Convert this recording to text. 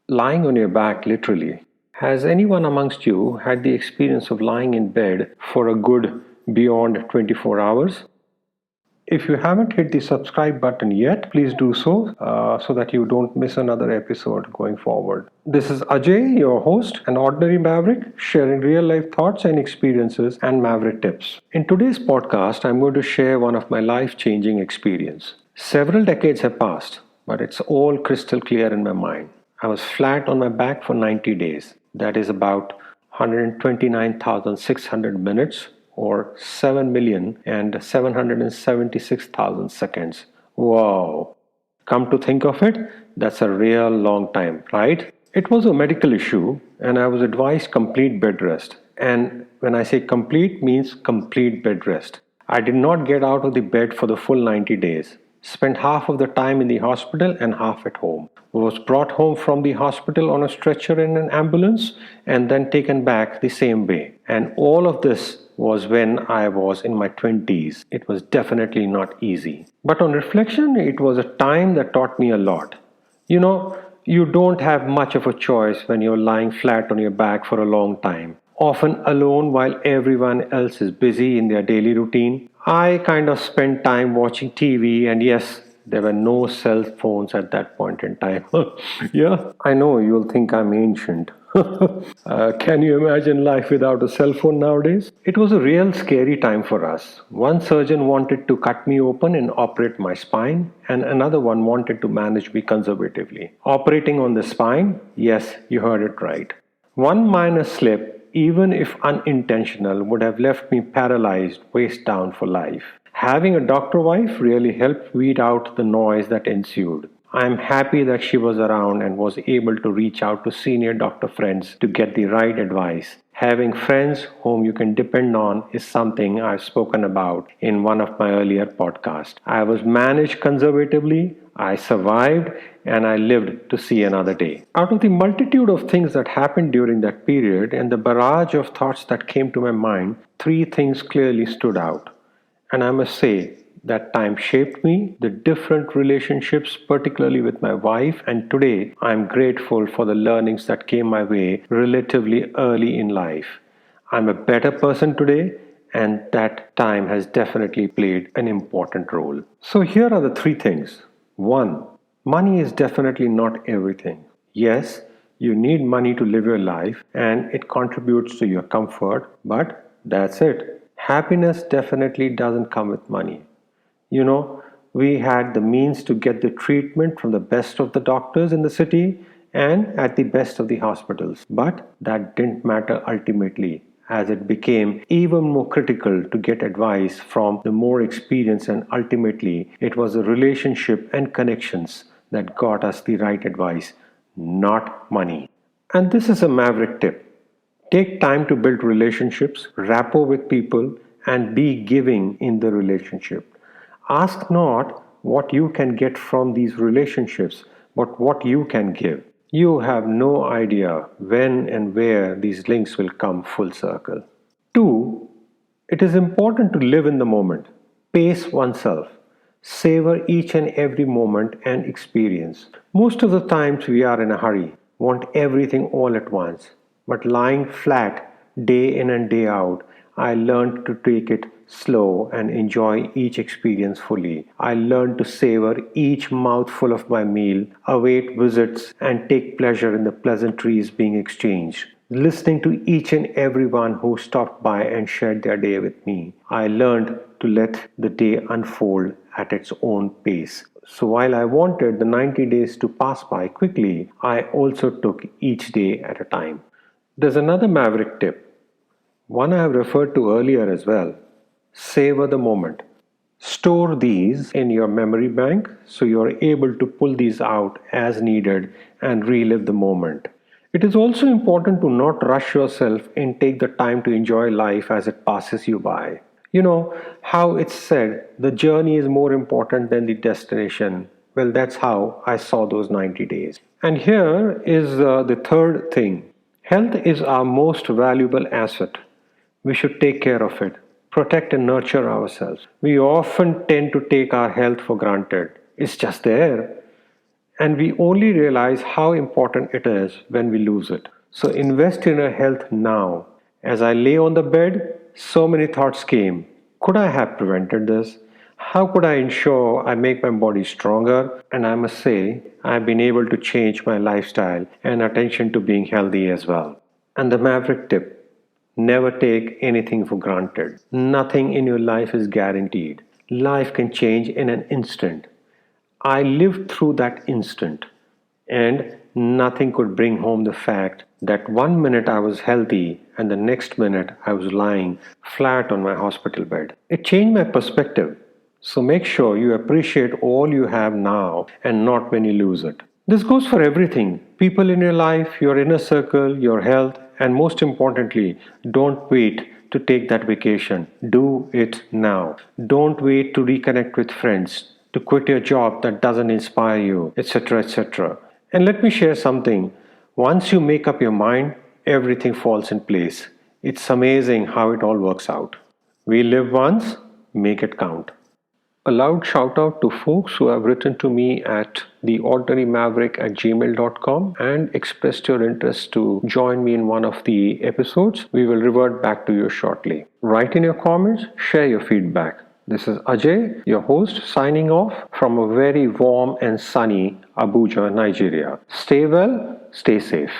Lying on your back, literally. Has anyone amongst you had the experience of lying in bed for a good beyond 24 hours? If you haven't hit the subscribe button yet, please do so that you don't miss another episode going forward. This is Ajay, your host, an ordinary maverick, sharing real life thoughts and experiences and maverick tips. In today's podcast, I'm going to share one of my life changing experience. Several decades have passed, but it's all crystal clear in my mind. I was flat on my back for 90 days. That is about 129,600 minutes or 7,776,000 seconds. Wow. Come to think of it, that's a real long time, right? It was a medical issue and I was advised complete bed rest. And when I say complete means complete bed rest. I did not get out of the bed for the full 90 days. Spent half of the time in the hospital and half at home. Was brought home from the hospital on a stretcher in an ambulance and then taken back the same way. And all of this was when I was in my 20s. It was definitely not easy. But on reflection, it was a time that taught me a lot. You don't have much of a choice when you're lying flat on your back for a long time, often alone while everyone else is busy in their daily routine. I kind of spent time watching TV, and yes, there were no cell phones at that point in time. Yeah, I know you'll think I'm ancient. Can you imagine life without a cell phone nowadays? It was a real scary time for us. One surgeon wanted to cut me open and operate my spine, and another one wanted to manage me conservatively. Operating on the spine? Yes, you heard it right. One minor slip, even if unintentional, would have left me paralyzed, waist down for life. Having a doctor wife really helped weed out the noise that ensued. I am happy that she was around and was able to reach out to senior doctor friends to get the right advice. Having friends whom you can depend on is something I've spoken about in one of my earlier podcasts. I was managed conservatively, I survived, and I lived to see another day. Out of the multitude of things that happened during that period and the barrage of thoughts that came to my mind, three things clearly stood out. And I must say, that time shaped me, the different relationships, particularly with my wife, and today I'm grateful for the learnings that came my way relatively early in life. I'm a better person today, and that time has definitely played an important role. So here are the three things. One, money is definitely not everything. Yes, you need money to live your life and it contributes to your comfort, but that's it. Happiness definitely doesn't come with money. We had the means to get the treatment from the best of the doctors in the city and at the best of the hospitals. But that didn't matter ultimately, as it became even more critical to get advice from the more experienced, and ultimately it was the relationship and connections that got us the right advice, not money. And this is a maverick tip. Take time to build relationships, rapport with people, and be giving in the relationship. Ask not what you can get from these relationships, but what you can give. You have no idea when and where these links will come full circle. Two, it is important to live in the moment, pace oneself, savor each and every moment and experience. Most of the times we are in a hurry, want everything all at once, but lying flat day in and day out, I learned to take it slow and enjoy each experience fully. I learned to savor each mouthful of my meal, await visits, and take pleasure in the pleasantries being exchanged. Listening to each and everyone who stopped by and shared their day with me, I learned to let the day unfold at its own pace. So while I wanted the 90 days to pass by quickly, I also took each day at a time. There's another maverick tip, one I have referred to earlier as well. Savor the moment. Store these in your memory bank so you are able to pull these out as needed and relive the moment. It is also important to not rush yourself and take the time to enjoy life as it passes you by. You know how it's said, the journey is more important than the destination. Well, that's how I saw those 90 days. And here is the third thing. Health is our most valuable asset. We should take care of it, protect and nurture ourselves. We often tend to take our health for granted. It's just there. and we only realize how important it is when we lose it. So invest in your health now. As I lay on the bed, so many thoughts came. Could I have prevented this? How could I ensure I make my body stronger? And I must say, I've been able to change my lifestyle and attention to being healthy as well. And the maverick tip: never take anything for granted. Nothing in your life is guaranteed. Life can change in an instant. I lived through that instant, and nothing could bring home the fact that one minute I was healthy and the next minute I was lying flat on my hospital bed. It changed my perspective. So make sure you appreciate all you have now and not when you lose it. This goes for everything: people in your life, your inner circle, your health, and most importantly, don't wait to take that vacation. Do it now. Don't wait to reconnect with friends, to quit your job that doesn't inspire you, etc. etc. And let me share something. Once you make up your mind, everything falls in place. It's amazing how it all works out. We live once, make it count. A loud shout out to folks who have written to me at theordinarymaverick@gmail.com and expressed your interest to join me in one of the episodes. We will revert back to you shortly. Write in your comments, share your feedback. This is Ajay, your host, signing off from a very warm and sunny Abuja, Nigeria. Stay well, stay safe.